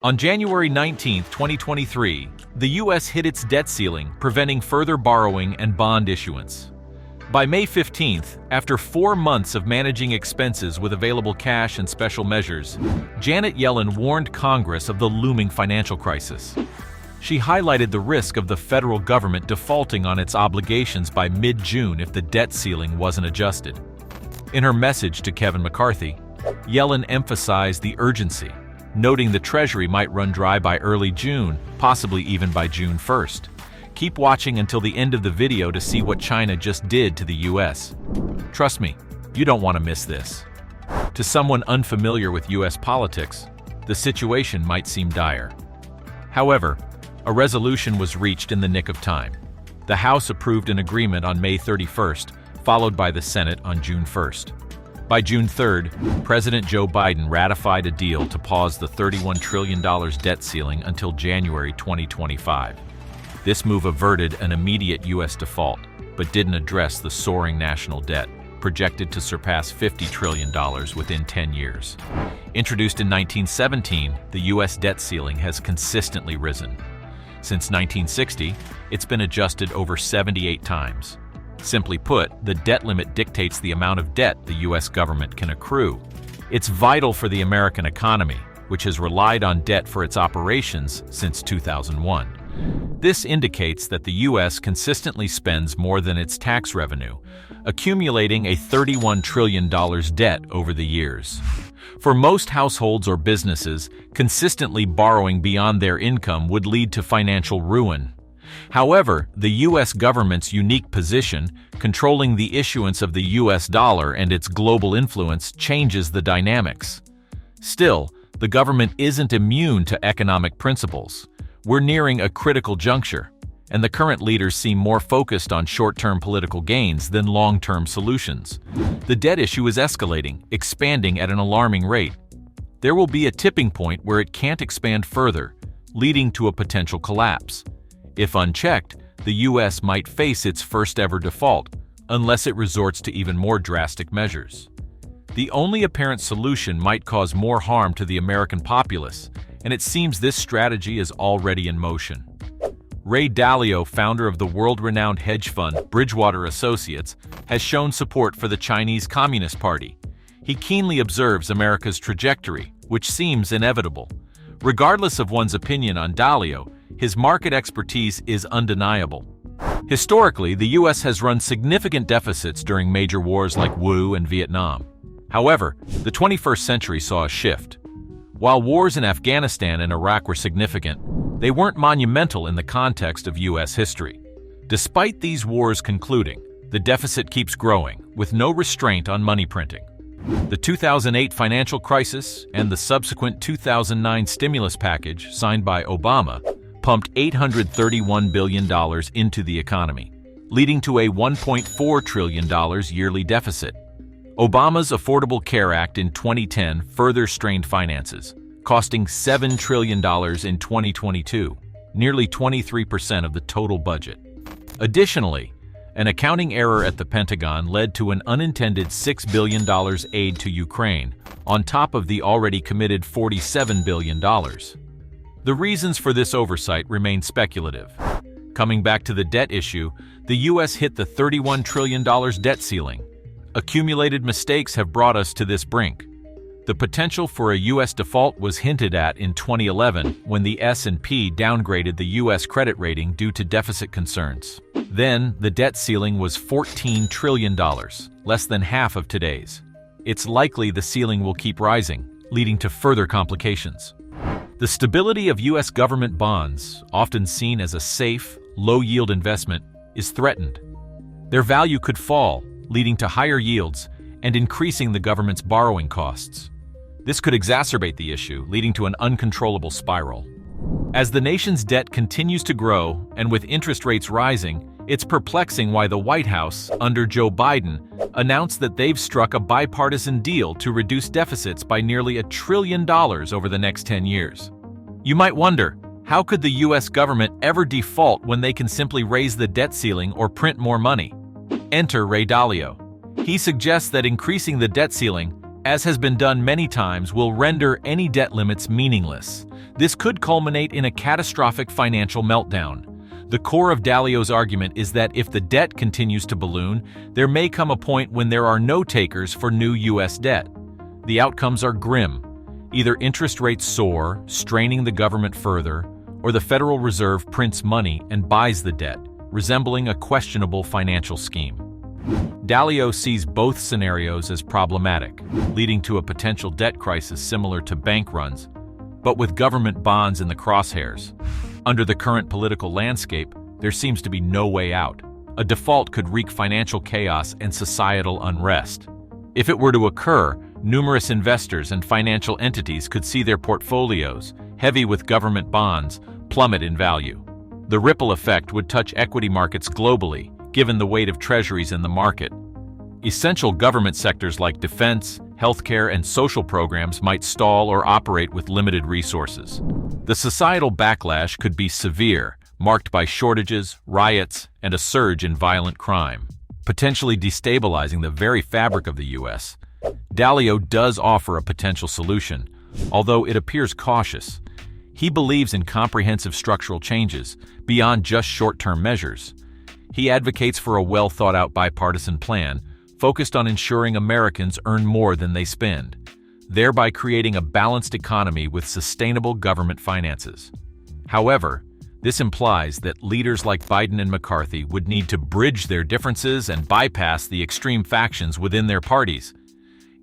On January 19, 2023, the U.S. hit its debt ceiling, preventing further borrowing and bond issuance. By May 15th, after 4 months of managing expenses with available cash and special measures, Janet Yellen warned Congress of the looming financial crisis. She highlighted the risk of the federal government defaulting on its obligations by mid-June if the debt ceiling wasn't adjusted. In her message to Kevin McCarthy, Yellen emphasized the urgency, noting the Treasury might run dry by early June, possibly even by June 1st. Keep watching until the end of the video to see what China just did to the U.S. Trust me, you don't want to miss this. To someone unfamiliar with U.S. politics, the situation might seem dire. However, a resolution was reached in the nick of time. The House approved an agreement on May 31st, followed by the Senate on June 1st. By June 3rd, President Joe Biden ratified a deal to pause the $31 trillion debt ceiling until January 2025. This move averted an immediate U.S. default, but didn't address the soaring national debt, projected to surpass $50 trillion within 10 years. Introduced in 1917, the U.S. debt ceiling has consistently risen. Since 1960, it's been adjusted over 78 times. Simply put, the debt limit dictates the amount of debt the U.S. government can accrue. It's vital for the American economy, which has relied on debt for its operations since 2001. This indicates that the U.S. consistently spends more than its tax revenue, accumulating a $31 trillion debt over the years. For most households or businesses, consistently borrowing beyond their income would lead to financial ruin. However, the U.S. government's unique position, controlling the issuance of the U.S. dollar and its global influence, changes the dynamics. Still, the government isn't immune to economic principles. We're nearing a critical juncture, and the current leaders seem more focused on short-term political gains than long-term solutions. The debt issue is escalating, expanding at an alarming rate. There will be a tipping point where it can't expand further, leading to a potential collapse. If unchecked, the U.S. might face its first-ever default, unless it resorts to even more drastic measures. The only apparent solution might cause more harm to the American populace, and it seems this strategy is already in motion. Ray Dalio, founder of the world-renowned hedge fund Bridgewater Associates, has shown support for the Chinese Communist Party. He keenly observes America's trajectory, which seems inevitable. Regardless of one's opinion on Dalio, his market expertise is undeniable. Historically, the U.S. has run significant deficits during major wars like Wu and Vietnam. However, the 21st century saw a shift. While wars in Afghanistan and Iraq were significant, they weren't monumental in the context of U.S. history. Despite these wars concluding, the deficit keeps growing, with no restraint on money printing. The 2008 financial crisis and the subsequent 2009 stimulus package signed by Obama pumped $831 billion into the economy, leading to a $1.4 trillion yearly deficit. Obama's Affordable Care Act in 2010 further strained finances, costing $7 trillion in 2022, nearly 23% of the total budget. Additionally, an accounting error at the Pentagon led to an unintended $6 billion aid to Ukraine, on top of the already committed $47 billion. The reasons for this oversight remain speculative. Coming back to the debt issue, the U.S. hit the $31 trillion debt ceiling. Accumulated mistakes have brought us to this brink. The potential for a U.S. default was hinted at in 2011 when the S&P downgraded the U.S. credit rating due to deficit concerns. Then, the debt ceiling was $14 trillion, less than half of today's. It's likely the ceiling will keep rising, leading to further complications. The stability of U.S. government bonds, often seen as a safe, low-yield investment, is threatened. Their value could fall, leading to higher yields and increasing the government's borrowing costs. This could exacerbate the issue, leading to an uncontrollable spiral. As the nation's debt continues to grow, and with interest rates rising, it's perplexing why the White House, under Joe Biden, announced that they've struck a bipartisan deal to reduce deficits by nearly $1 trillion over the next 10 years. You might wonder, how could the U.S. government ever default when they can simply raise the debt ceiling or print more money? Enter Ray Dalio. He suggests that increasing the debt ceiling, as has been done many times, will render any debt limits meaningless. This could culminate in a catastrophic financial meltdown. The core of Dalio's argument is that if the debt continues to balloon, there may come a point when there are no takers for new U.S. debt. The outcomes are grim. Either interest rates soar, straining the government further, or the Federal Reserve prints money and buys the debt, resembling a questionable financial scheme. Dalio sees both scenarios as problematic, leading to a potential debt crisis similar to bank runs, but with government bonds in the crosshairs. Under the current political landscape, there seems to be no way out. A default could wreak financial chaos and societal unrest. If it were to occur, numerous investors and financial entities could see their portfolios, heavy with government bonds, plummet in value. The ripple effect would touch equity markets globally, given the weight of treasuries in the market. Essential government sectors like defense, healthcare, and social programs might stall or operate with limited resources. The societal backlash could be severe, marked by shortages, riots, and a surge in violent crime, potentially destabilizing the very fabric of the U.S. Dalio does offer a potential solution, although it appears cautious. He believes in comprehensive structural changes, beyond just short-term measures. He advocates for a well-thought-out bipartisan plan, focused on ensuring Americans earn more than they spend, thereby creating a balanced economy with sustainable government finances. However, this implies that leaders like Biden and McCarthy would need to bridge their differences and bypass the extreme factions within their parties.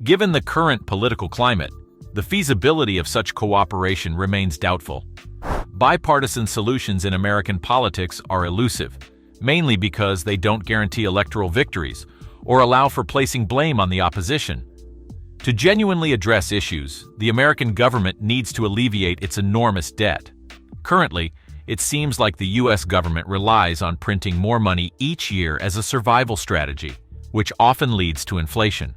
Given the current political climate, the feasibility of such cooperation remains doubtful. Bipartisan solutions in American politics are elusive, mainly because they don't guarantee electoral victories or allow for placing blame on the opposition. To genuinely address issues, the American government needs to alleviate its enormous debt. Currently, it seems like the U.S. government relies on printing more money each year as a survival strategy, which often leads to inflation.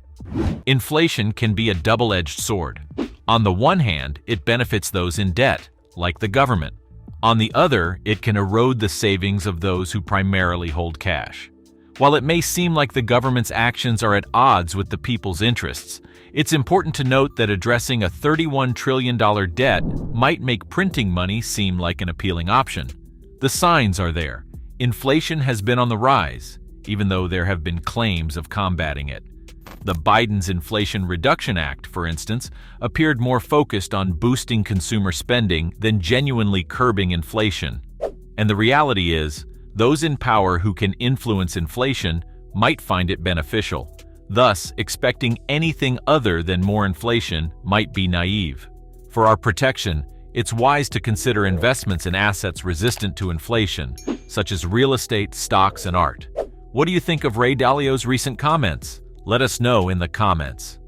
Inflation can be a double-edged sword. On the one hand, it benefits those in debt, like the government. On the other, it can erode the savings of those who primarily hold cash. While it may seem like the government's actions are at odds with the people's interests, it's important to note that addressing a $31 trillion debt might make printing money seem like an appealing option. The signs are there. Inflation has been on the rise, even though there have been claims of combating it. The Biden's Inflation Reduction Act, for instance, appeared more focused on boosting consumer spending than genuinely curbing inflation. And the reality is, those in power who can influence inflation might find it beneficial. Thus, expecting anything other than more inflation might be naive. For our protection, it's wise to consider investments in assets resistant to inflation, such as real estate, stocks, and art. What do you think of Ray Dalio's recent comments? Let us know in the comments.